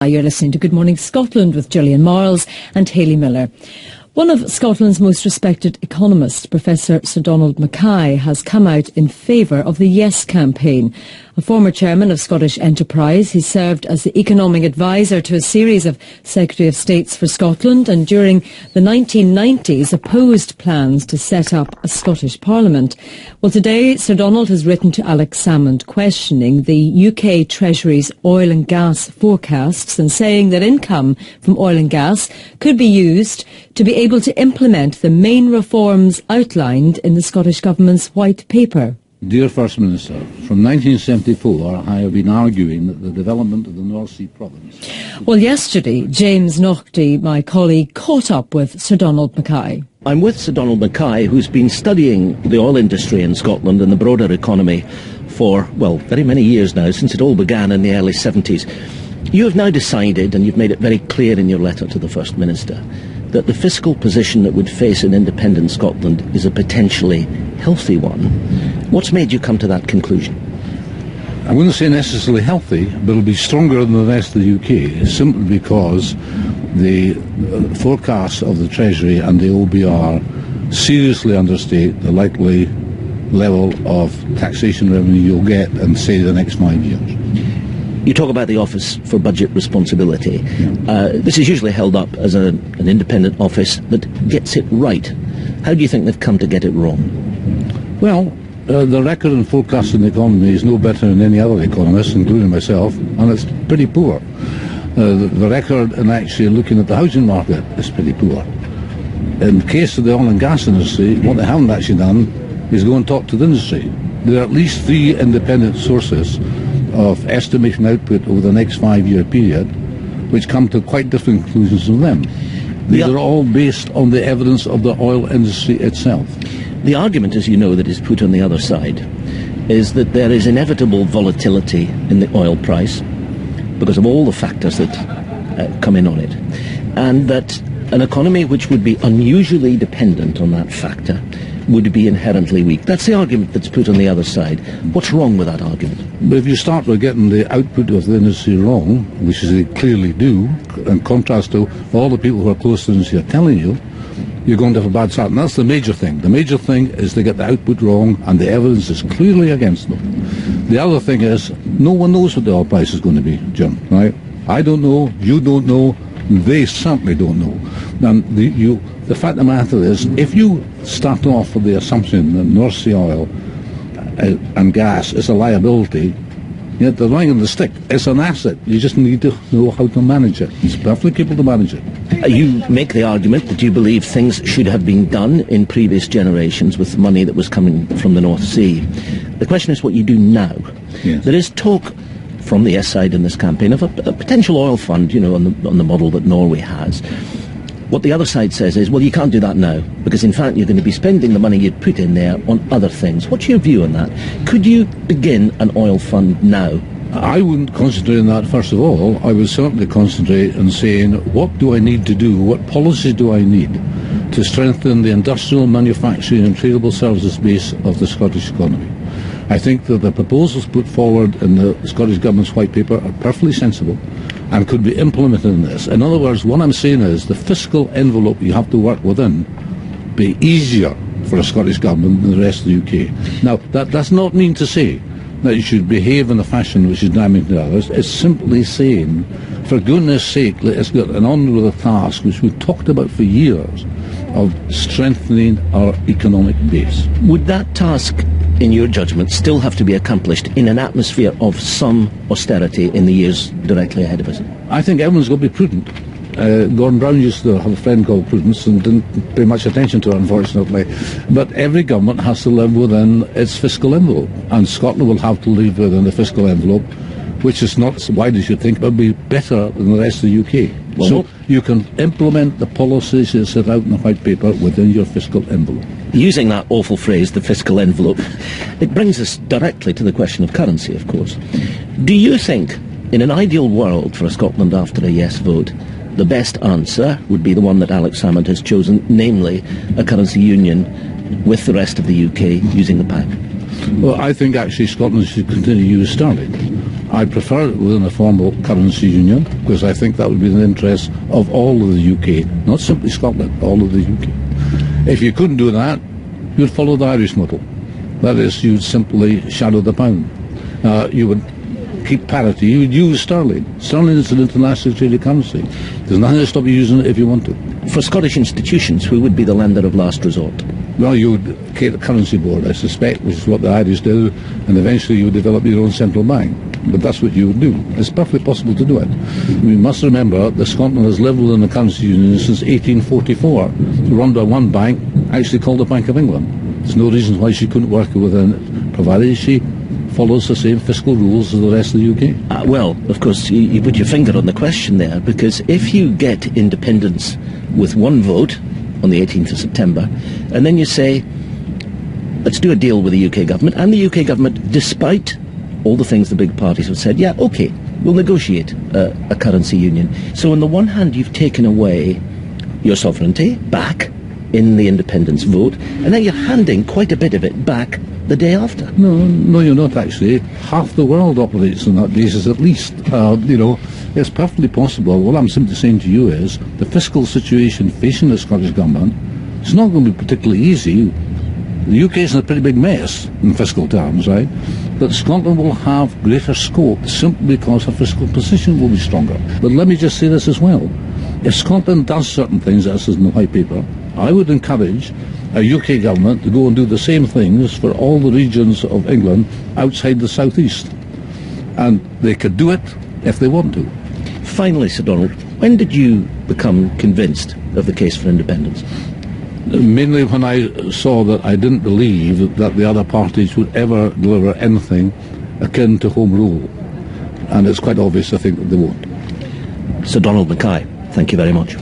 You're listening to Good Morning Scotland with Gillian Marles and Hayley Miller. One of Scotland's most respected economists, Professor Sir Donald McKay, has come out in favour of the Yes campaign. A former chairman of Scottish Enterprise, he served as the economic advisor to a series of Secretary of States for Scotland and during the 1990s opposed plans to set up a Scottish Parliament. Well, today Sir Donald has written to Alex Salmond questioning the UK Treasury's oil and gas forecasts and saying that income from oil and gas could be used to be able to implement the main reforms outlined in the Scottish Government's White Paper. Dear First Minister, from 1974 I have been arguing that the development of the North Sea province... Well, yesterday James Naughty, my colleague, caught up with Sir Donald McKay. I'm with Sir Donald McKay, who's been studying the oil industry in Scotland and the broader economy for, well, very many years now, since it all began in the early 70s. You have now decided, and you've made it very clear in your letter to the First Minister, that the fiscal position that would face an independent Scotland is a potentially healthy one. What's made you come to that conclusion? I wouldn't say necessarily healthy, but it'll be stronger than the rest of the UK, simply because the forecasts of the Treasury and the OBR seriously understate the likely level of taxation revenue you'll get in, say, the next 5 years. You talk about the Office for Budget Responsibility. This is usually held up as an independent office that gets it right. How do you think they've come to get it wrong? Well, the record in forecasting the economy is no better than any other economist, including myself, and it's pretty poor. The record in actually looking at the housing market is pretty poor. In the case of the oil and gas industry, what they haven't actually done is go and talk to the industry. There are at least 3 independent sources of estimation output over the next 5-year period, which come to quite different conclusions from them. These are all based on the evidence of the oil industry itself. The argument, as you know, that is put on the other side is that there is inevitable volatility in the oil price because of all the factors that come in on it, and that an economy which would be unusually dependent on that factor would be inherently weak. That's the argument that's put on the other side. What's wrong with that argument? But if you start with getting the output of the industry wrong, which they clearly do, in contrast to all the people who are close to the industry are telling you, you're going to have a bad start. And that's the major thing. The major thing is to get the output wrong, and the evidence is clearly against them. The other thing is, no one knows what the oil price is going to be, Jim, right? I don't know, you don't know, they certainly don't know. And the fact of the matter is, if you start off with the assumption that North Sea oil and gas is a liability, they're lying on the stick. It's an asset. You just need to know how to manage it. It's perfectly capable to manage it. You make the argument that you believe things should have been done in previous generations with the money that was coming from the North Sea. The question is what you do now. Yes. There is talk from the yes side in this campaign of a potential oil fund, on the model that Norway has. What the other side says is, well, you can't do that now, because in fact you're going to be spending the money you'd put in there on other things. What's your view on that? Could you begin an oil fund now? I wouldn't concentrate on that, first of all. I would certainly concentrate on saying, what do I need to do, what policy do I need to strengthen the industrial, manufacturing and tradable services base of the Scottish economy? I think that the proposals put forward in the Scottish Government's White Paper are perfectly sensible and could be implemented in this. In other words, what I'm saying is the fiscal envelope you have to work within be easier for the Scottish Government than the rest of the UK. Now, that does not mean to say that you should behave in a fashion which is damaging to others. It's simply saying, for goodness sake, let us get on with a task which we've talked about for years of strengthening our economic base. Would that task, in your judgment, still have to be accomplished in an atmosphere of some austerity in the years directly ahead of us? I think everyone's got to be prudent. Gordon Brown used to have a friend called Prudence and didn't pay much attention to her, unfortunately. But every government has to live within its fiscal envelope, and Scotland will have to live within the fiscal envelope, which is not as wide as you think, but will be better than the rest of the UK. Well, so you can implement the policies that set out in the White Paper within your fiscal envelope. Using that awful phrase, the fiscal envelope, it brings us directly to the question of currency, of course. Do you think, in an ideal world for Scotland after a yes vote, the best answer would be the one that Alex Salmond has chosen, namely a currency union with the rest of the UK using the pound? Well, I think actually Scotland should continue to use sterling. I prefer it within a formal currency union because I think that would be in the interest of all of the UK, not simply Scotland, all of the UK. If you couldn't do that, you'd follow the Irish model. That is, you'd simply shadow the pound. You would keep parity. You would use sterling. Sterling is an internationally traded currency. There's nothing to stop you using it if you want to. For Scottish institutions, who would be the lender of last resort? Well, you would create a currency board, I suspect, which is what the Irish do, and eventually you would develop your own central bank. But that's what you would do. It's perfectly possible to do it. We must remember that Scotland has lived within the currency union since 1844, run by one bank, actually called the Bank of England. There's no reason why she couldn't work within it, provided she follows the same fiscal rules as the rest of the UK. Well, of course, you put your finger on the question there, because if you get independence with one vote on the 18th of September, and then you say, let's do a deal with the UK government, and the UK government, despite all the things the big parties have said, yeah, okay, we'll negotiate a currency union. So on the one hand, you've taken away your sovereignty back in the independence vote, and then you're handing quite a bit of it back the day after. No, you're not actually. Half the world operates on that basis at least. It's perfectly possible. What I'm simply saying to you is the fiscal situation facing the Scottish government is not going to be particularly easy. The UK is in a pretty big mess in fiscal terms, right? But Scotland will have greater scope simply because her fiscal position will be stronger. But let me just say this as well. If Scotland does certain things, as is in the White Paper, I would encourage a UK government to go and do the same things for all the regions of England outside the southeast. And they could do it if they want to. Finally, Sir Donald, when did you become convinced of the case for independence? Mainly when I saw that I didn't believe that the other parties would ever deliver anything akin to Home Rule. And it's quite obvious, I think, that they won't. Sir Donald McKay, thank you very much.